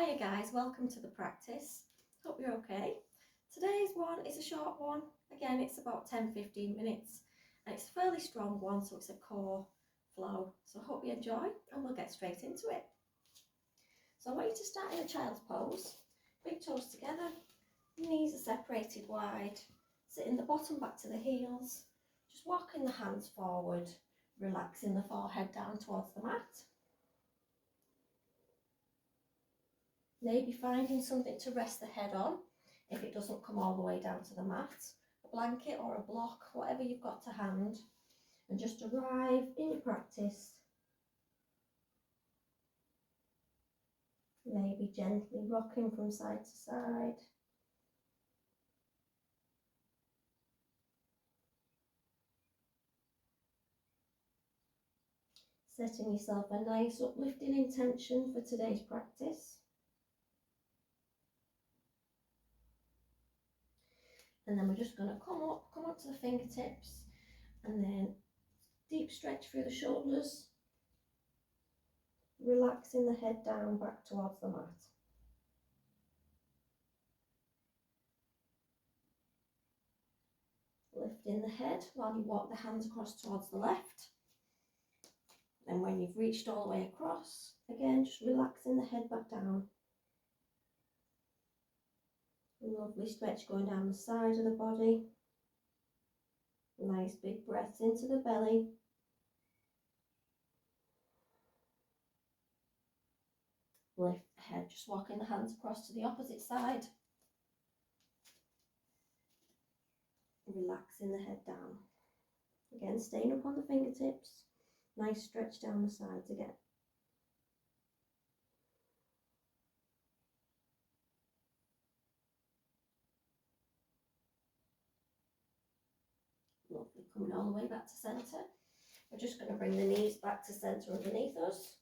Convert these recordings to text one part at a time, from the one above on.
Hiya guys, welcome to the practice. Hope you're okay. Today's one is a short one. Again, it's about 10-15 minutes and it's a fairly strong one, so it's a core flow. So I hope you enjoy and we'll get straight into it. So I want you to start in a child's pose. Big toes together, knees are separated wide, sitting the bottom back to the heels, just walking the hands forward, relaxing the forehead down towards the mat. Maybe finding something to rest the head on if it doesn't come all the way down to the mat, a blanket or a block, whatever you've got to hand, and just arrive in your practice. Maybe gently rocking from side to side. Setting yourself a nice uplifting intention for today's practice. And then we're just going to come up to the fingertips, and then deep stretch through the shoulders, relaxing the head down back towards the mat. Lifting the head while you walk the hands across towards the left. And when you've reached all the way across, again, just relaxing the head back down. Lovely stretch going down the side of the body. Nice big breaths into the belly. Lift the head, just walking the hands across to the opposite side. Relaxing the head down. Again, staying up on the fingertips. Nice stretch down the sides again. Lovely, coming all the way back to centre. We're just going to bring the knees back to centre underneath us.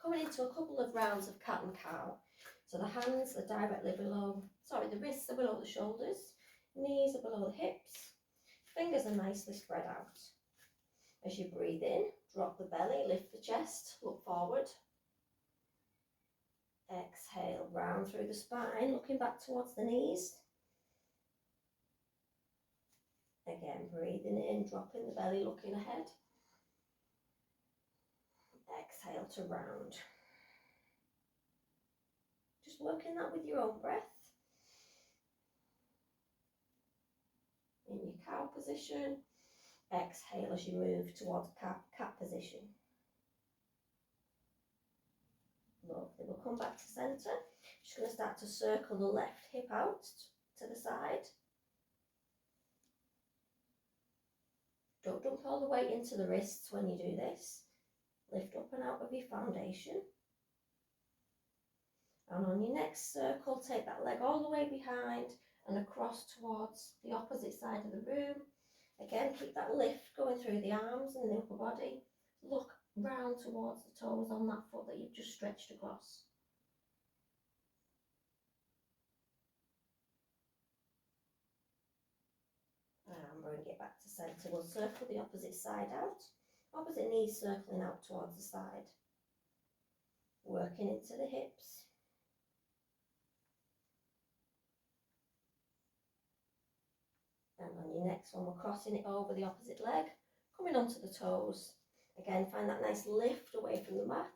Coming into a couple of rounds of cat and cow. So the hands are directly below, the wrists are below the shoulders, knees are below the hips, fingers are nicely spread out. As you breathe in, drop the belly, lift the chest, look forward. Exhale, round through the spine, looking back towards the knees. Again, breathing in, dropping the belly, looking ahead. Exhale to round. Just working that with your own breath. In your cow position. Exhale as you move towards cat position. Lovely. We'll come back to centre. Just going to start to circle the left hip out to the side. Don't dump all the weight into the wrists when you do this. Lift up and out of your foundation. And on your next circle, take that leg all the way behind and across towards the opposite side of the room. Again, keep that lift going through the arms and the upper body. Look round towards the toes on that foot that you've just stretched across. And bring it back to centre. We'll circle the opposite side out. Opposite knees circling out towards the side. Working into the hips. And on your next one, we're crossing it over the opposite leg, coming onto the toes. Again, find that nice lift away from the mat.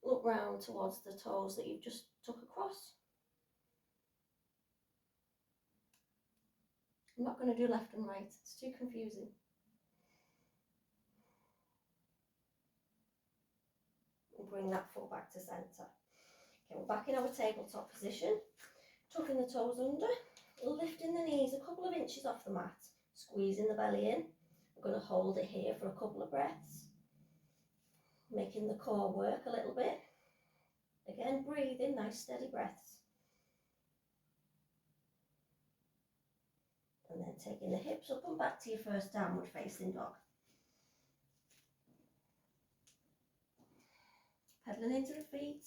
Look round towards the toes that you've just took across. I'm not going to do left and right, it's too confusing. And bring that foot back to centre. Okay, we're back in our tabletop position, tucking the toes under, lifting the knees a couple of inches off the mat, squeezing the belly in. We're going to hold it here for a couple of breaths, making the core work a little bit. Again, breathe in, nice steady breaths. And then taking the hips up and back to your first downward facing dog. Pedaling into the feet,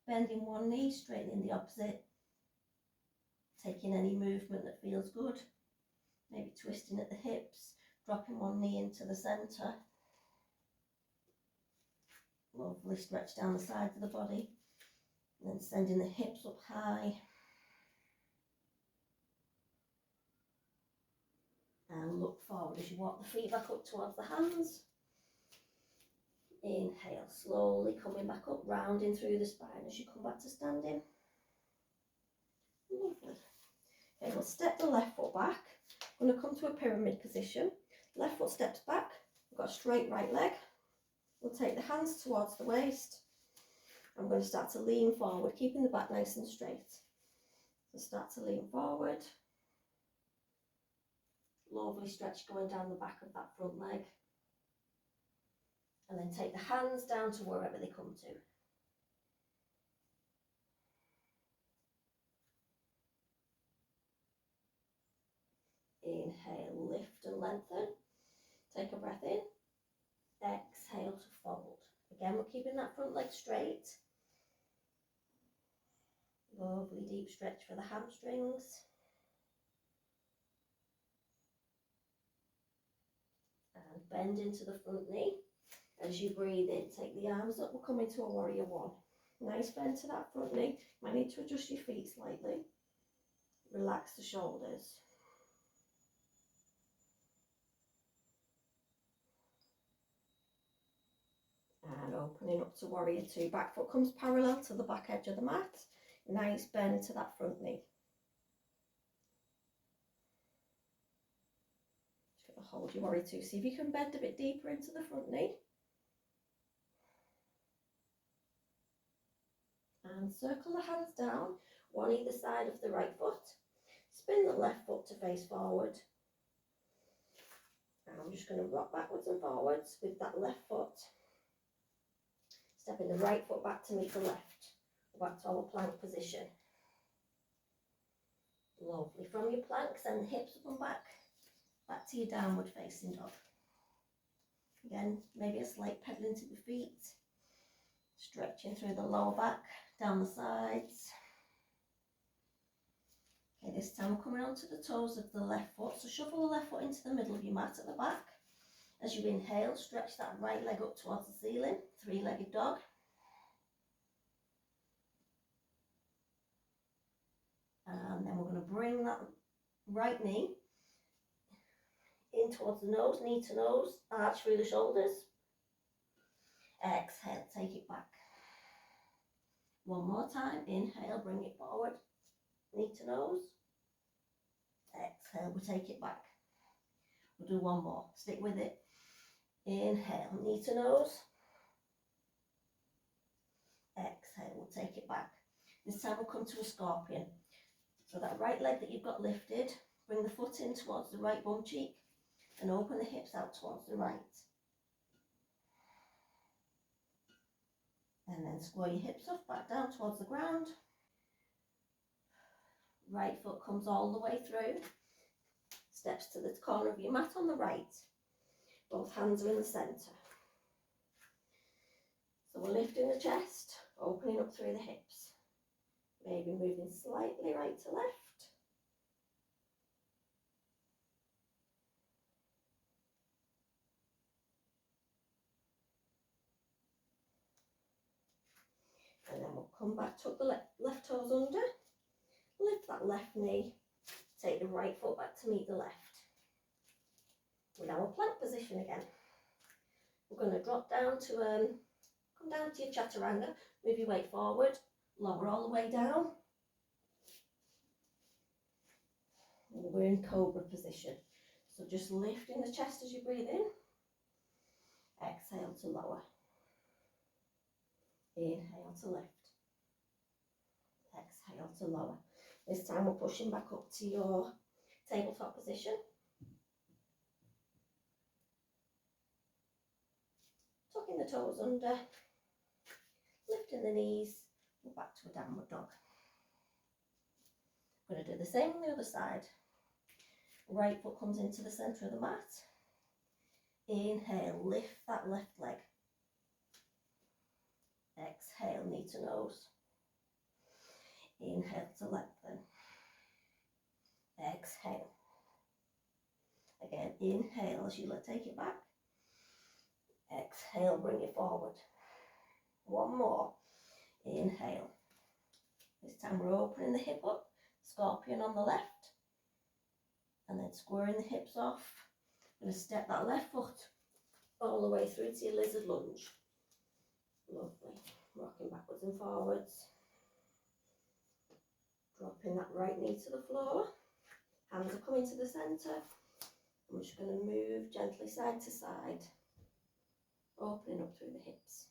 bending one knee, straightening the opposite. Taking any movement that feels good. Maybe twisting at the hips, dropping one knee into the centre. Lovely stretch down the sides of the body. And then And sending the hips up high. And look forward as you walk the feet back up towards the hands. Inhale, slowly coming back up, rounding through the spine as you come back to standing. Lovely. Okay, we'll step the left foot back. I'm going to come to a pyramid position. Left foot steps back. We've got a straight right leg. We'll take the hands towards the waist. I'm going to start to lean forward, keeping the back nice and straight. So start to lean forward. Lovely stretch going down the back of that front leg. And then take the hands down to wherever they come to. Inhale, lift and lengthen. Take a breath in. Exhale to fold. Again, we're keeping that front leg straight. Lovely deep stretch for the hamstrings. And bend into the front knee. As you breathe in, take the arms up. We'll come into a warrior one. Nice bend to that front knee. Might need to adjust your feet slightly. Relax the shoulders. And opening up to warrior two. Back foot comes parallel to the back edge of the mat. Nice bend to that front knee. Just going to hold your warrior two. See if you can bend a bit deeper into the front knee. And circle the hands down, one either side of the right foot. Spin the left foot to face forward. And I'm just going to rock backwards and forwards with that left foot. Stepping the right foot back to meet the left. Back to our plank position. Lovely. From your plank, send the hips up and back to your downward facing dog. Again, maybe a slight pedaling to the feet. Stretching through the lower back, down the sides. Okay, this time we're coming onto the toes of the left foot. So shuffle the left foot into the middle of your mat at the back. As you inhale, stretch that right leg up towards the ceiling. Three-legged dog. And then we're going to bring that right knee in towards the nose, knee to nose, arch through the shoulders. Exhale, take it back. One more time, inhale, bring it forward, knee to nose. Exhale, we'll take it back. We'll do one more, stick with it. Inhale, knee to nose. Exhale, we'll take it back. This time we'll come to a scorpion. So that right leg that you've got lifted, bring the foot in towards the right bum cheek and open the hips out towards the right. And then square your hips off, back down towards the ground. Right foot comes all the way through. Steps to the corner of your mat on the right. Both hands are in the centre. So we're lifting the chest, opening up through the hips. Maybe moving slightly right to left. And then we'll come back, tuck the left toes under, lift that left knee, take the right foot back to meet the left. We're now in plank position again. We're going to drop down to, come down to your chaturanga, move your weight forward, lower all the way down. And we're in cobra position. So just lifting the chest as you breathe in. Exhale to lower. Inhale to lift. Exhale to lower. This time we're pushing back up to your tabletop position. Tucking the toes under. Lifting the knees. We're back to a downward dog. I'm going to do the same on the other side. Right foot comes into the centre of the mat. Inhale, lift that left leg. Exhale, knee to nose. Inhale to lengthen. Exhale. Again, inhale as you take it back. Exhale, bring it forward. One more. Inhale. This time we're opening the hip up, scorpion on the left, and then squaring the hips off. I'm going to step that left foot all the way through to your lizard lunge. Lovely. Rocking backwards and forwards. Dropping that right knee to the floor. Hands are coming to the centre. I'm just going to move gently side to side, opening up through the hips.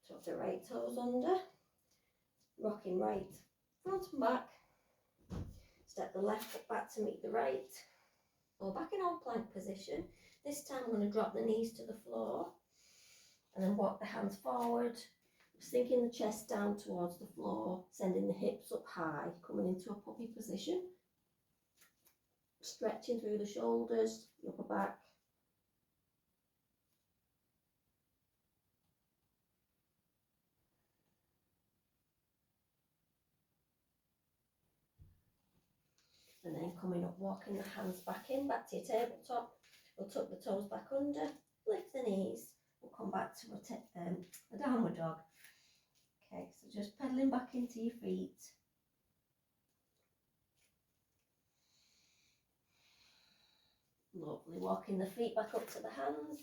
Tuck the right toes under, rocking right front and back. Step the left foot back to meet the right. Go back in old plank position. This time I'm going to drop the knees to the floor and then walk the hands forward, sinking the chest down towards the floor, sending the hips up high, coming into a puppy position. Stretching through the shoulders, the upper back. And then coming up, walking the hands back in, back to your tabletop. We'll tuck the toes back under, lift the knees. We'll come back to a downward dog. Okay, so just pedaling back into your feet. Lovely, walking the feet back up to the hands.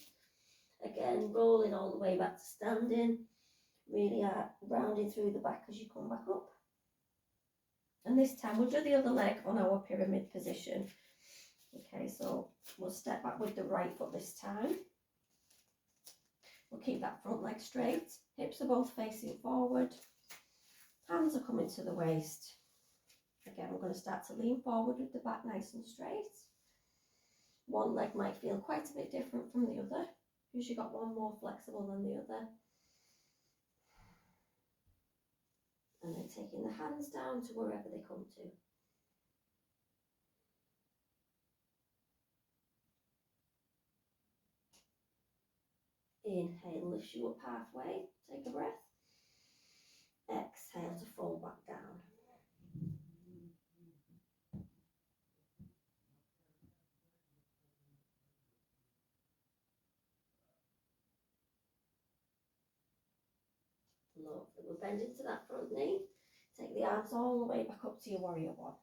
Again, rolling all the way back to standing. Really rounding through the back as you come back up. And this time we'll do the other leg on our pyramid position. Okay, so we'll step back with the right foot this time. We'll keep that front leg straight. Hips are both facing forward. Hands are coming to the waist. Again, we're going to start to lean forward with the back nice and straight. One leg might feel quite a bit different from the other. Usually got one more flexible than the other. And then taking the hands down to wherever they come to. Inhale, lifts you up halfway. Take a breath. Exhale to fall back down. Lovely. We'll bend into that front knee. Take the arms all the way back up to your warrior one.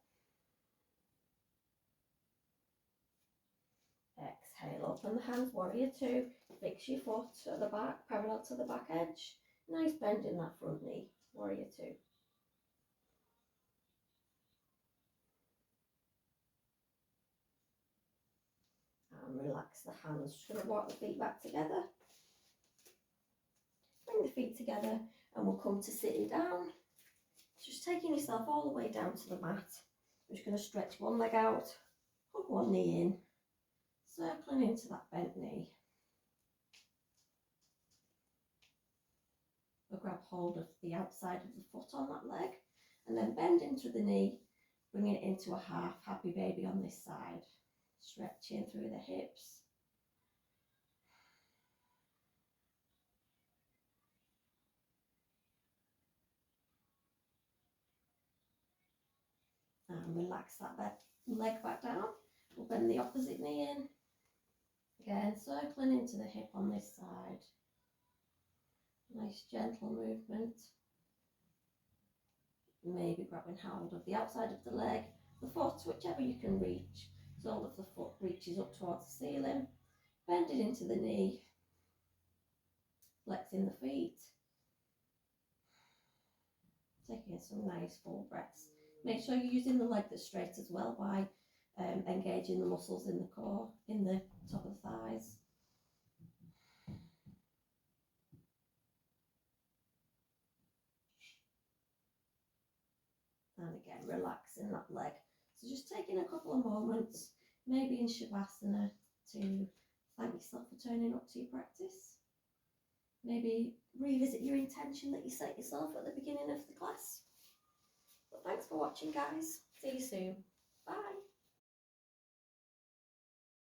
Exhale, open the hands, warrior two. Fix your foot at the back, parallel to the back edge. Nice bend in that front knee, warrior two. And relax the hands. Just going to walk the feet back together. Bring the feet together and we'll come to sitting down. Just taking yourself all the way down to the mat. I'm just going to stretch one leg out, hook one knee in, circling into that bent knee. We'll grab hold of the outside of the foot on that leg and then bend into the knee, bringing it into a half happy baby on this side. Stretching through the hips. And relax that leg back down. We'll bend the opposite knee in. Again, circling into the hip on this side. Nice gentle movement. Maybe grabbing hold of the outside of the leg, the foot, whichever you can reach. So all of the foot reaches up towards the ceiling. Bend it into the knee. Flexing the feet. Taking some nice full breaths. Make sure you're using the leg that's straight as well by engaging the muscles in the core, in the top of the thighs. And again, relaxing that leg. So just taking a couple of moments, maybe in Shavasana, to thank yourself for turning up to your practice. Maybe revisit your intention that you set yourself at the beginning of the class. But thanks for watching, guys. See you soon. Bye.